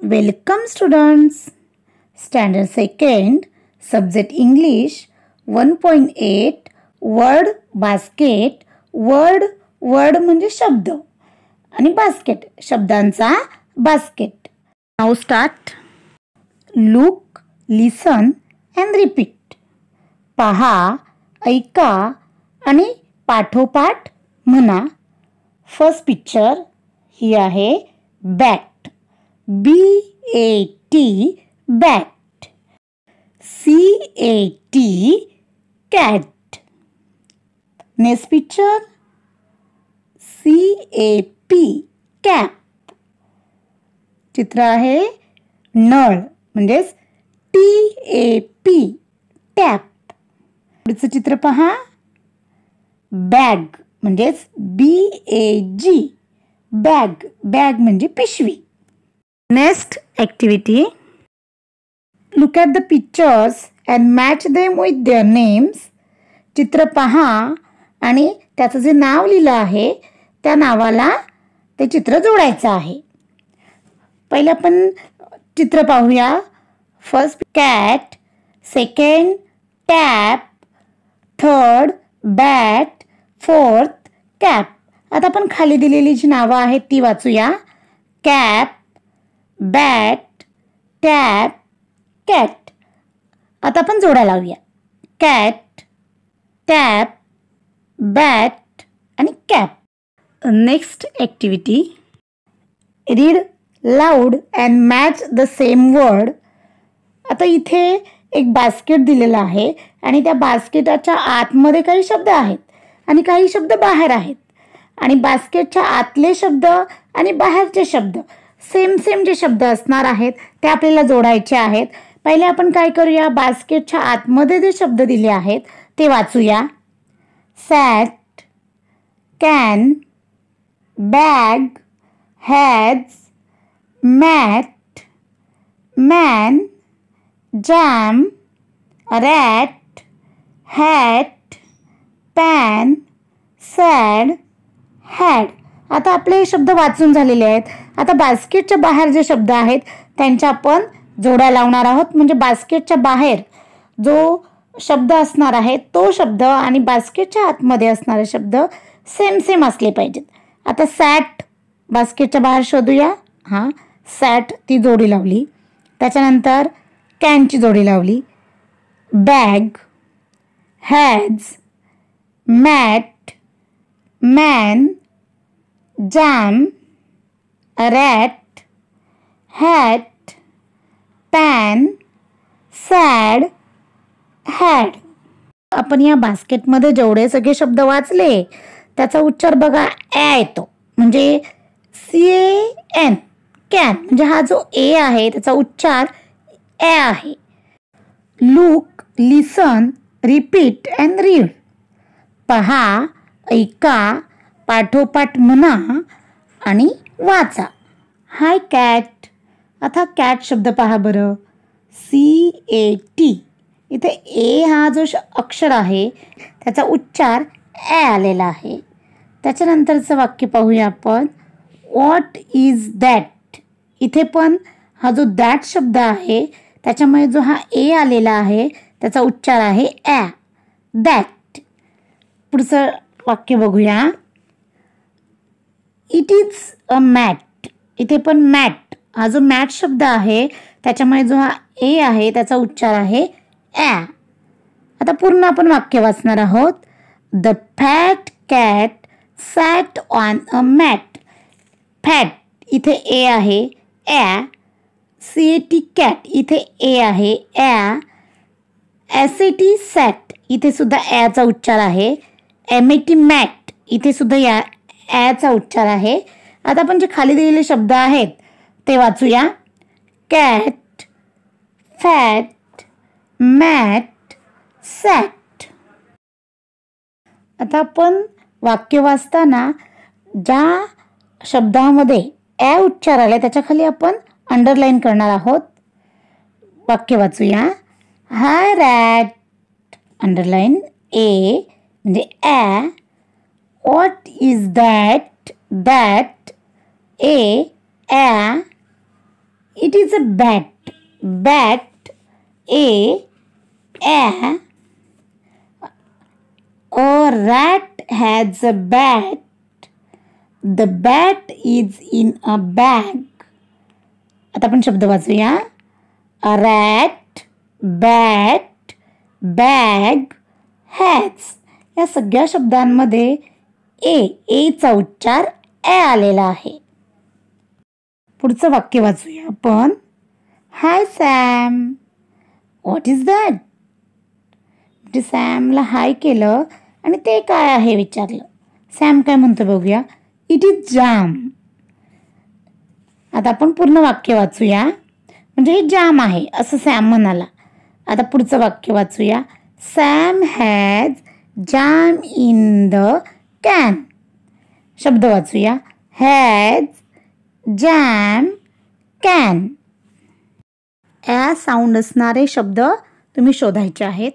Welcome students. Standard 2nd, Subject English 1.8 Word Basket. Word म्हणजे शब्द आणि basket शब्दांचा basket. Now start. Look, listen and repeat. पहा, ऐका आणि पाठोपाठ म्हणा. First picture ही आहे bat. B-A-T bat. C-A-T cat. Next picture C-A-P cap. चित्र आहे नळ म्हणजेच T-A-P tap. पुढचं चित्र पहा बॅग म्हणजेच B-A-G बॅग म्हणजे पिशवी. Next activity. Look at the pictures and match them with their names. चित्र पहा आणि त्याचं जे नाव लिहिलं आहे त्या नावाला ते चित्र जोडायचं आहे. पहिलं आपण चित्र पाहूया. First cat, second tap, third bat, fourth cap. आता आपण खाली दिलेली जी नावं आहेत ती वाचूया. Cap, bat, tap, cat. आता आपण जोड्या लावूया. कॅट, टॅप, बॅट आणि cap. Next activity. Read loud and match the same word. आता इथे एक बास्केट दिलेला आहे आणि त्या बास्केटाच्या आतमध्ये काही शब्द आहेत आणि काही शब्द बाहेर आहेत आणि बास्केटच्या आतले शब्द आणि बाहेरचे शब्द सेम जे शब्द असणार आहेत ते आपल्याला जोडायचे आहेत. पहिले आपण काय करूया, बास्केटच्या आतमध्ये जे शब्द दिले आहेत ते वाचूया. Sat, can, bag, has, mat, man, jam, rat, hat, pan, sad, had. आता आपले हे शब्द वाचून झालेले आहेत. आता बास्केटच्या बाहेर जे शब्द आहेत त्यांच्या आपण जोड्या लावणार आहोत. म्हणजे बास्केटच्या बाहेर जो शब्द असणार आहे तो शब्द आणि बास्केटच्या आतमध्ये असणारे शब्द सेम असले पाहिजेत. आता सॅट बास्केटच्या बाहेर शोधूया. हां, सॅट ती जोडी लावली. त्याच्यानंतर कॅनची जोडी लावली. Bag, has, mat, man, jam, rat, hat, pan, sad, had. आपण या बास्केटमध्ये जेवढे सगळे शब्द वाचले त्याचा उच्चार बघा ए येतो. म्हणजे CAN कॅन म्हणजे हा जो ए आहे त्याचा उच्चार ए आहे. Look, listen, repeat and read. पहा, ऐका, पाठोपाठ म्हणा आणि वाचा. हाय कॅट. आता कॅट शब्द पहा बरं. CAT. इथे ए हा जो अक्षर आहे त्याचा उच्चार ए आलेला आहे. त्याच्यानंतरचं वाक्य पाहूया आपण. What is that. इथे पण हा जो दॅट शब्द आहे त्याच्यामुळे जो हा ए आलेला आहे त्याचा उच्चार आहे ए, दॅट. पुढचं वाक्य बघूया. It is a mat. इथे पण मॅट हा जो मॅट शब्द आहे त्याच्यामुळे जो हा ए आहे त्याचा उच्चार आहे ए. आता पूर्ण आपण वाक्य वाचणार आहोत. The fat cat sat on a mat. Fat इथे ए आहे ए. CAT कॅट इथे ए आहे ए. SAT सॅट इथे सुद्धा एचा उच्चार आहे. MAT मॅट इथे सुद्धा या एचा उच्चार आहे. आता आपण जे खाली दिलेले शब्द आहेत ते वाचूया. कॅट, फॅट, मॅट, सॅट. आता आपण वाक्य वाचताना ज्या शब्दामध्ये ए उच्चार आले त्याच्या खाली आपण अंडरलाईन करणार आहोत. वाक्य वाचूया. हाय रॅट, अंडरलाईन ए म्हणजे a. What is that, that a. It is a bat. Bat. A rat has a bat. The bat is in a bag. आता आपण शब्द वाचूया. A rat, bat, bag, has. या सगळ्या शब्दांमध्ये ए चा उच्चार ए आलेला आहे. पुढचं वाक्य वाचूया आपण. हाय सॅम. What is that? म्हणजे सॅमला हाय केलं आणि ते काय आहे विचारलं. सॅम काय म्हणतो बघूया. इट इज जाम. आता आपण पूर्ण वाक्य वाचूया. म्हणजे हे जाम आहे असं सॅम म्हणाला. आता पुढचं वाक्य वाचूया. Sam has jam in the can. शब्द वाचूया. Has, jam, can. या साऊंड असणारे शब्द तुम्ही शोधायचे आहेत.